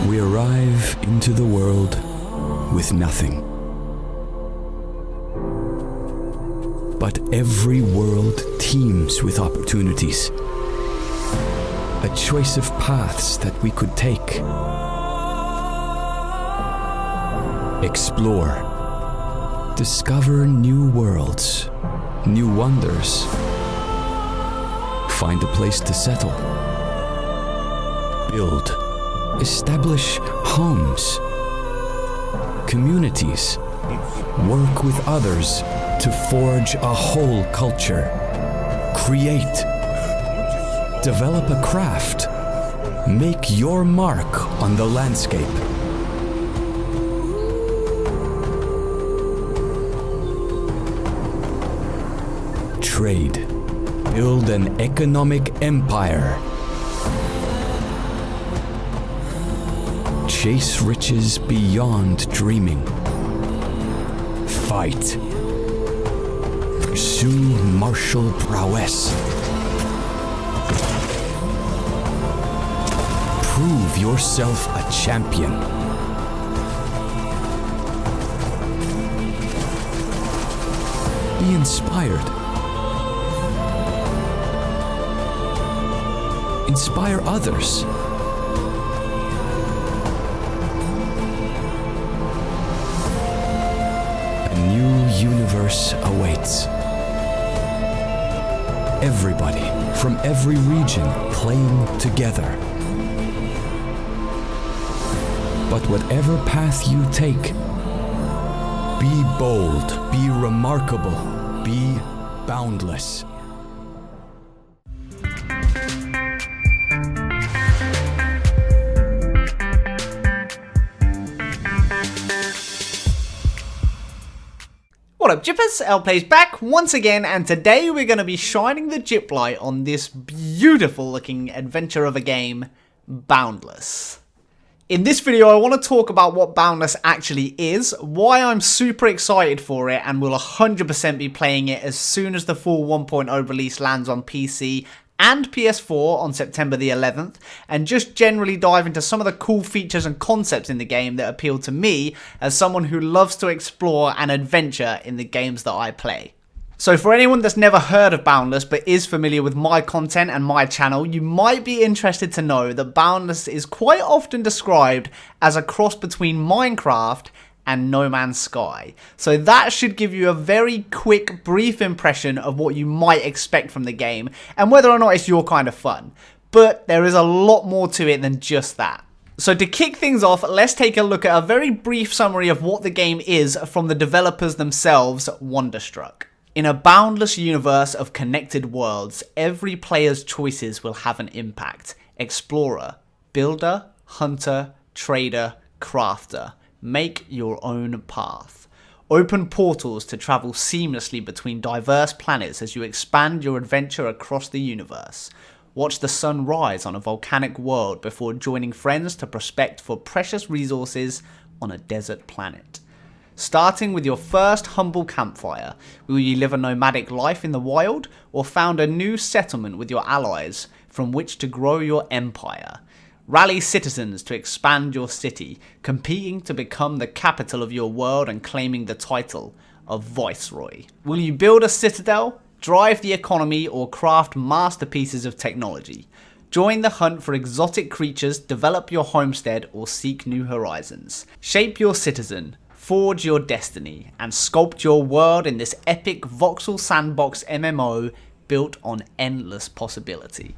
We arrive into the world with nothing. But every world teems with opportunities. A choice of paths that we could take. Explore. Discover new worlds, new wonders. Find a place to settle. Build. Establish homes. Communities. Work with others to forge a whole culture. Create. Develop a craft. Make your mark on the landscape. Trade. Build an economic empire. Chase riches beyond dreaming. Fight. Pursue martial prowess. Prove yourself a champion. Be inspired. Inspire others. A new universe awaits. Everybody from every region playing together. But whatever path you take, be bold, be remarkable, be boundless. What up, Jippers? LPlay's back once again, and today we're going to be shining the Jip light on this beautiful looking adventure of a game, Boundless. In this video, I want to talk about what Boundless actually is, why I'm super excited for it, and will 100% be playing it as soon as the full 1.0 release lands on PC and PS4 on September the 11th, and just generally dive into some of the cool features and concepts in the game that appeal to me as someone who loves to explore and adventure in the games that I play. So for anyone that's never heard of Boundless but is familiar with my content and my channel, you might be interested to know that Boundless is quite often described as a cross between Minecraft and No Man's Sky. So that should give you a very quick, brief impression of what you might expect from the game and whether or not it's your kind of fun. But there is a lot more to it than just that. So to kick things off, let's take a look at a very brief summary of what the game is from the developers themselves, Wonderstruck. In a boundless universe of connected worlds, every player's choices will have an impact. Explorer, builder, hunter, trader, crafter. Make your own path. Open portals to travel seamlessly between diverse planets as you expand your adventure across the universe. Watch the sun rise on a volcanic world before joining friends to prospect for precious resources on a desert planet. Starting with your first humble campfire, will you live a nomadic life in the wild or found a new settlement with your allies from which to grow your empire? Rally citizens to expand your city, competing to become the capital of your world and claiming the title of Viceroy. Will you build a citadel, drive the economy, or craft masterpieces of technology? Join the hunt for exotic creatures, develop your homestead, or seek new horizons. Shape your citizen, forge your destiny, and sculpt your world in this epic voxel sandbox MMO built on endless possibility.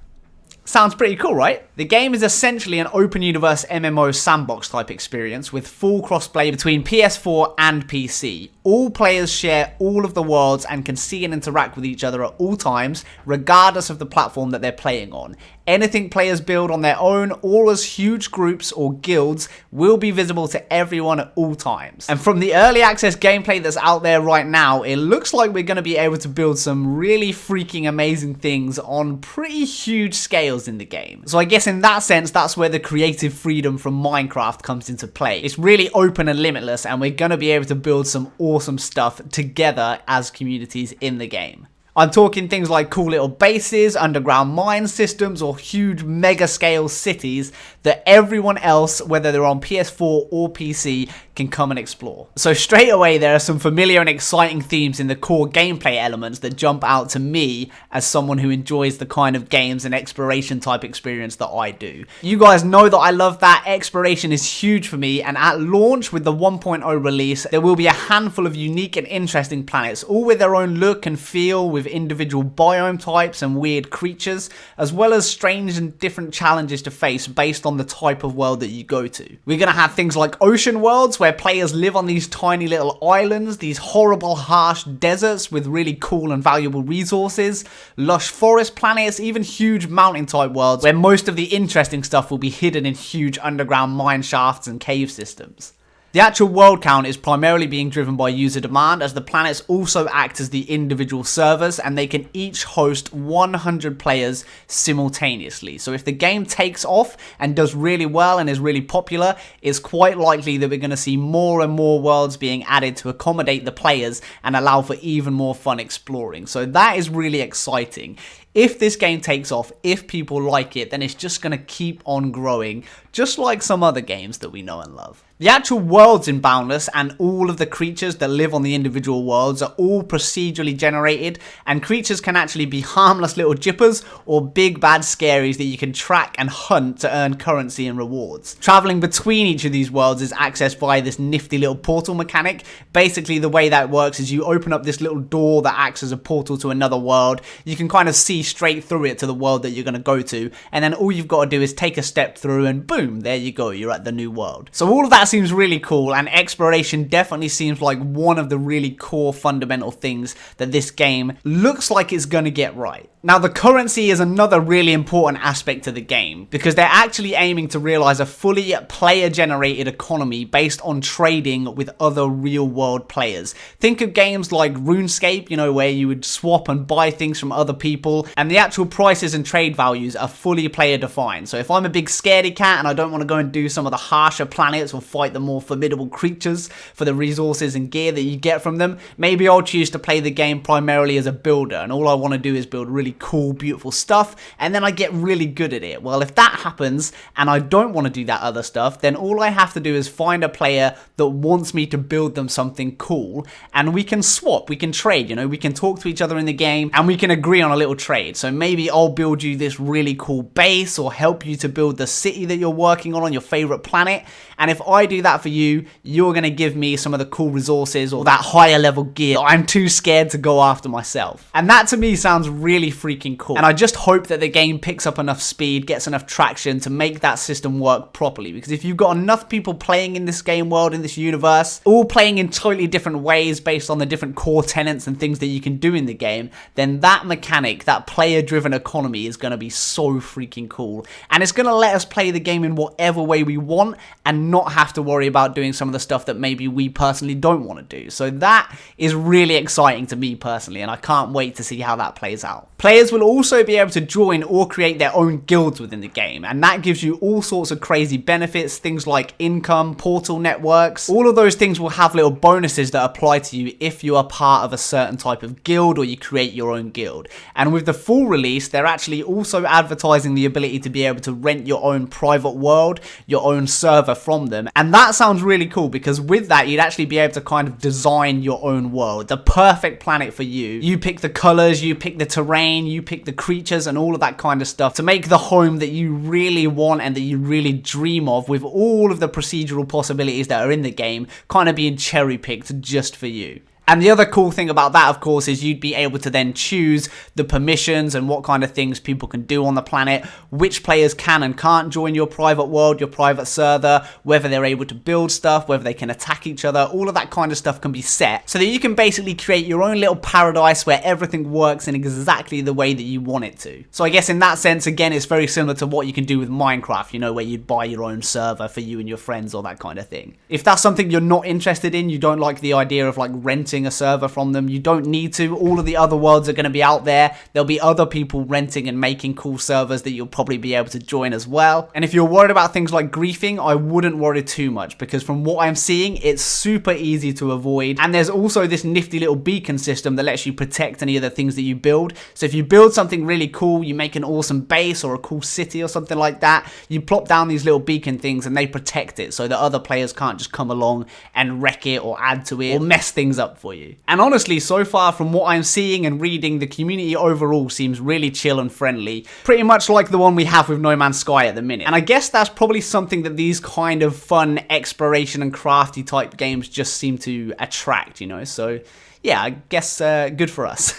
Sounds pretty cool, right? The game is essentially an open universe MMO sandbox type experience with full crossplay between PS4 and PC. All players share all of the worlds and can see and interact with each other at all times, regardless of the platform that they're playing on. Anything players build on their own, or as huge groups or guilds, will be visible to everyone at all times. And from the early access gameplay that's out there right now, it looks like we're going to be able to build some really freaking amazing things on pretty huge scales in the game. So I guess in that sense, that's where the creative freedom from Minecraft comes into play. It's really open and limitless, and we're going to be able to build some awesome stuff together as communities in the game. I'm talking things like cool little bases, underground mine systems, or huge mega scale cities that everyone else, whether they're on PS4 or PC, can come and explore. So straight away, there are some familiar and exciting themes in the core gameplay elements that jump out to me as someone who enjoys the kind of games and exploration type experience that I do. You guys know that I love that. Exploration is huge for me, and at launch with the 1.0 release, there will be a handful of unique and interesting planets, all with their own look and feel, with individual biome types and weird creatures, as well as strange and different challenges to face based on the type of world that you go to. We're going to have things like ocean worlds, where players live on these tiny little islands, these horrible harsh deserts with really cool and valuable resources, lush forest planets, even huge mountain type worlds where most of the interesting stuff will be hidden in huge underground mine shafts and cave systems. The actual world count is primarily being driven by user demand, as the planets also act as the individual servers, and they can each host 100 players simultaneously. So if the game takes off and does really well and is really popular, it's quite likely that we're going to see more and more worlds being added to accommodate the players and allow for even more fun exploring. So that is really exciting. If this game takes off, if people like it, then it's just going to keep on growing, just like some other games that we know and love. The actual worlds in Boundless and all of the creatures that live on the individual worlds are all procedurally generated, and creatures can actually be harmless little jippers or big bad scaries that you can track and hunt to earn currency and rewards. Traveling between each of these worlds is accessed via this nifty little portal mechanic. Basically, the way that works is you open up this little door that acts as a portal to another world. You can kind of see straight through it to the world that you're going to go to, and then all you've got to do is take a step through and boom, there you go, you're at the new world. So all of that seems really cool, and exploration definitely seems like one of the really core fundamental things that this game looks like it's going to get right. Now, the currency is another really important aspect to the game, because they're actually aiming to realize a fully player-generated economy based on trading with other real-world players. Think of games like RuneScape, you know, where you would swap and buy things from other people, and the actual prices and trade values are fully player-defined. So if I'm a big scaredy cat and I don't want to go and do some of the harsher planets or fight the more formidable creatures for the resources and gear that you get from them, maybe I'll choose to play the game primarily as a builder, and all I want to do is build really cool, beautiful stuff, and then I get really good at it. Well, if that happens and I don't want to do that other stuff, then all I have to do is find a player that wants me to build them something cool, and we can swap, we can trade, you know, we can talk to each other in the game, and we can agree on a little trade. So maybe I'll build you this really cool base, or help you to build the city that you're working on your favorite planet, and if I do that for you, you're going to give me some of the cool resources or that higher level gear I'm too scared to go after myself. And that to me sounds really freaking cool. And I just hope that the game picks up enough speed, gets enough traction to make that system work properly. Because if you've got enough people playing in this game world, in this universe, all playing in totally different ways based on the different core tenets and things that you can do in the game, then that mechanic, that player-driven economy is going to be so freaking cool. And it's going to let us play the game in whatever way we want and not have to worry about doing some of the stuff that maybe we personally don't want to do. So that is really exciting to me personally, and I can't wait to see how that plays out. Players will also be able to join or create their own guilds within the game, and that gives you all sorts of crazy benefits, things like income, portal networks. All of those things will have little bonuses that apply to you if you are part of a certain type of guild or you create your own guild. And with the full release, they're actually also advertising the ability to be able to rent your own private world, your own server from them, and that sounds really cool, because with that you'd actually be able to kind of design your own world, the perfect planet for you. You pick the colors, you pick the terrain, you pick the creatures and all of that kind of stuff to make the home that you really want and that you really dream of, with all of the procedural possibilities that are in the game kind of being cherry picked just for you. And the other cool thing about that, of course, is you'd be able to then choose the permissions and what kind of things people can do on the planet, which players can and can't join your private world, your private server, whether they're able to build stuff, whether they can attack each other. All of that kind of stuff can be set so that you can basically create your own little paradise where everything works in exactly the way that you want it to. So I guess in that sense, again, it's very similar to what you can do with Minecraft, you know, where you'd buy your own server for you and your friends or that kind of thing. If that's something you're not interested in, you don't like the idea of like renting renting a server from them. You don't need to. All of the other worlds are going to be out there. There'll be other people renting and making cool servers that you'll probably be able to join as well. And if you're worried about things like griefing, I wouldn't worry too much, because from what I'm seeing, it's super easy to avoid. And there's also this nifty little beacon system that lets you protect any of the things that you build. So if you build something really cool, you make an awesome base or a cool city or something like that, you plop down these little beacon things and they protect it so that other players can't just come along and wreck it or add to it or mess things up for you. And honestly, so far from what I'm seeing and reading, the community overall seems really chill and friendly, pretty much like the one we have with No Man's Sky at the minute. And I guess that's probably something that these kind of fun exploration and crafty type games just seem to attract, you know, so yeah, I guess good for us.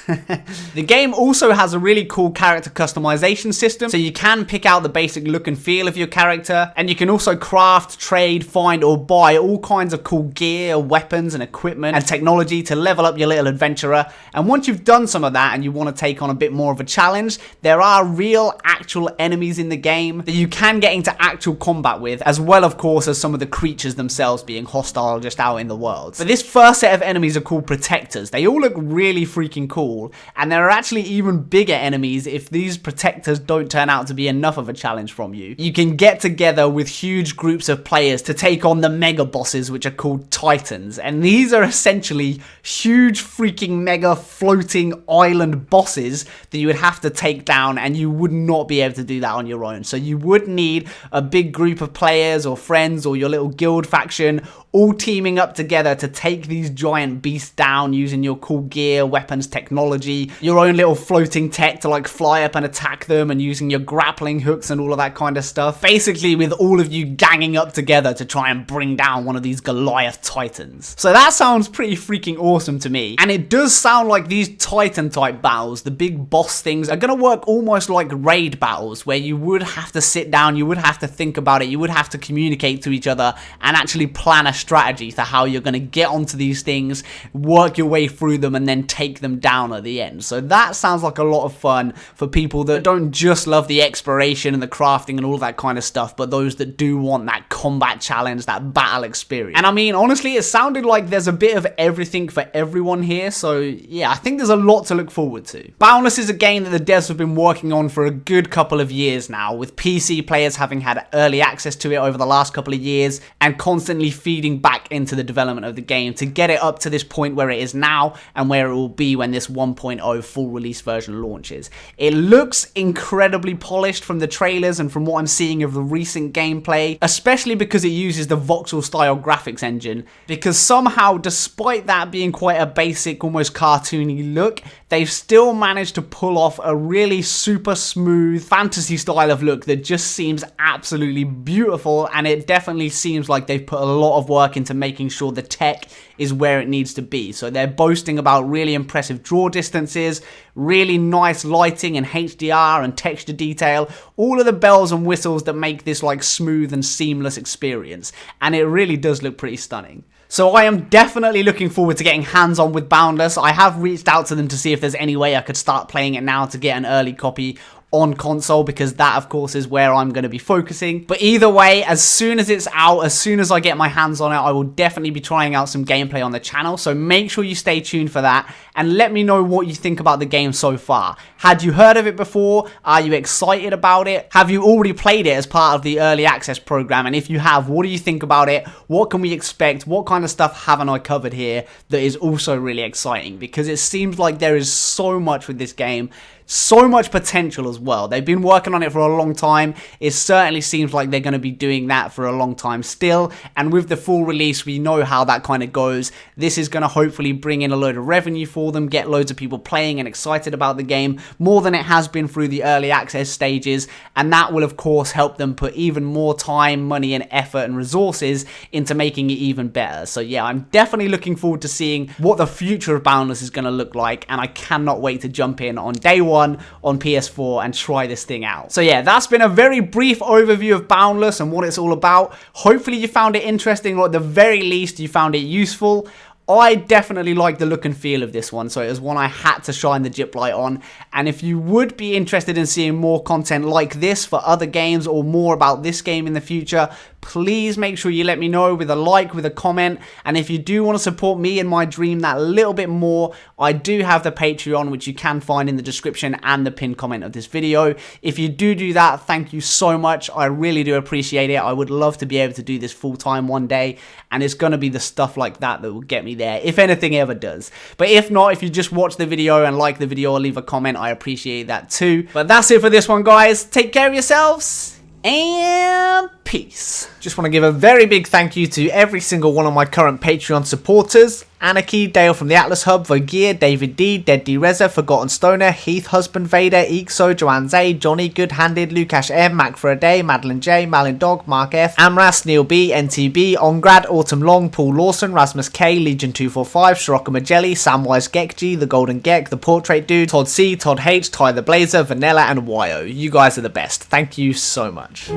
The game also has a really cool character customization system, so you can pick out the basic look and feel of your character, and you can also craft, trade, find, or buy all kinds of cool gear, weapons, and equipment, and technology to level up your little adventurer. And once you've done some of that and you want to take on a bit more of a challenge, there are real, actual enemies in the game that you can get into actual combat with, as well, of course, as some of the creatures themselves being hostile just out in the world. But this first set of enemies are called Protectors. They all look really freaking cool, and there are actually even bigger enemies if these protectors don't turn out to be enough of a challenge from you. You can get together with huge groups of players to take on the mega bosses, which are called Titans, and these are essentially huge freaking mega floating island bosses that you would have to take down, and you would not be able to do that on your own. So you would need a big group of players or friends or your little guild faction all teaming up together to take these giant beasts down using your cool gear, weapons, technology, your own little floating tech to like fly up and attack them, and using your grappling hooks and all of that kind of stuff. Basically with all of you ganging up together to try and bring down one of these Goliath Titans. So that sounds pretty freaking awesome to me. And it does sound like these Titan type battles, the big boss things, are gonna work almost like raid battles, where you would have to sit down, you would have to think about it, you would have to communicate to each other and actually plan a strategy for how you're going to get onto these things, work your way through them, and then take them down at the end. So that sounds like a lot of fun for people that don't just love the exploration and the crafting and all that kind of stuff, but those that do want that combat challenge, that battle experience. And I mean, honestly, it sounded like there's a bit of everything for everyone here, so yeah, I think there's a lot to look forward to. Boundless is a game that the devs have been working on for a good couple of years now, with PC players having had early access to it over the last couple of years, and constantly feeding back into the development of the game to get it up to this point where it is now and where it will be when this 1.0 full release version launches. It looks incredibly polished from the trailers and from what I'm seeing of the recent gameplay, especially because it uses the voxel style graphics engine, because somehow, despite that being quite a basic, almost cartoony look, they've still managed to pull off a really super smooth fantasy style of look that just seems absolutely beautiful, and it definitely seems like they've put a lot of work into making sure the tech is where it needs to be. So they're boasting about really impressive draw distances, really nice lighting and HDR and texture detail, all of the bells and whistles that make this like smooth and seamless experience, and it really does look pretty stunning. So I am definitely looking forward to getting hands-on with Boundless. I have reached out to them to see if there's any way I could start playing it now to get an early copy on console, because that of course is where I'm going to be focusing. But either way, as soon as it's out, as soon as I get my hands on it, I will definitely be trying out some gameplay on the channel, so make sure you stay tuned for that and let me know what you think about the game so far. Had you heard of it before? Are you excited about it? Have you already played it as part of the early access program? And if you have, what do you think about it? What can we expect? What kind of stuff haven't I covered here that is also really exciting? Because it seems like there is so much with this game, so much potential as well. They've been working on it for a long time. It certainly seems like they're going to be doing that for a long time still, and with the full release, we know how that kind of goes. This is going to hopefully bring in a load of revenue for them, get loads of people playing and excited about the game more than it has been through the early access stages, and that will of course help them put even more time, money and effort and resources into making it even better. So yeah, I'm definitely looking forward to seeing what the future of Boundless is going to look like, and I cannot wait to jump in on day one on PS4 and try this thing out. So yeah, that's been a very brief overview of Boundless and what it's all about. Hopefully you found it interesting, or at the very least you found it useful. I definitely like the look and feel of this one, so it was one I had to shine the Jip light on. And if you would be interested in seeing more content like this for other games, or more about this game in the future, please make sure you let me know with a like, with a comment, and if you do want to support me in my dream that little bit more, I do have the Patreon, which you can find in the description and the pinned comment of this video. If you do that, thank you so much. I really do appreciate it. I would love to be able to do this full-time one day, and it's going to be the stuff like that that will get me there, if anything ever does. But if not, if you just watch the video and like the video or leave a comment, I appreciate that too. But that's it for this one, guys. Take care of yourselves, and peace. Just want to give a very big thank you to every single one of my current Patreon supporters. Anarchy, Dale from the Atlas Hub, Vergear, David D, Dead D Reza, Forgotten Stoner, Heath, Husband Vader, Ixo, Joanne Zay, Johnny, Good Handed, Lukash M, Mac for a Day, Madeline J, Malin Dog, Mark F, Amras, Neil B, NTB, Ongrad, Autumn Long, Paul Lawson, Rasmus K, Legion 245, Shirocco Magelli, Samwise Gekji, The Golden Gek, The Portrait Dude, Todd C, Todd H, Ty the Blazer, Vanilla, and Wyo. You guys are the best. Thank you so much.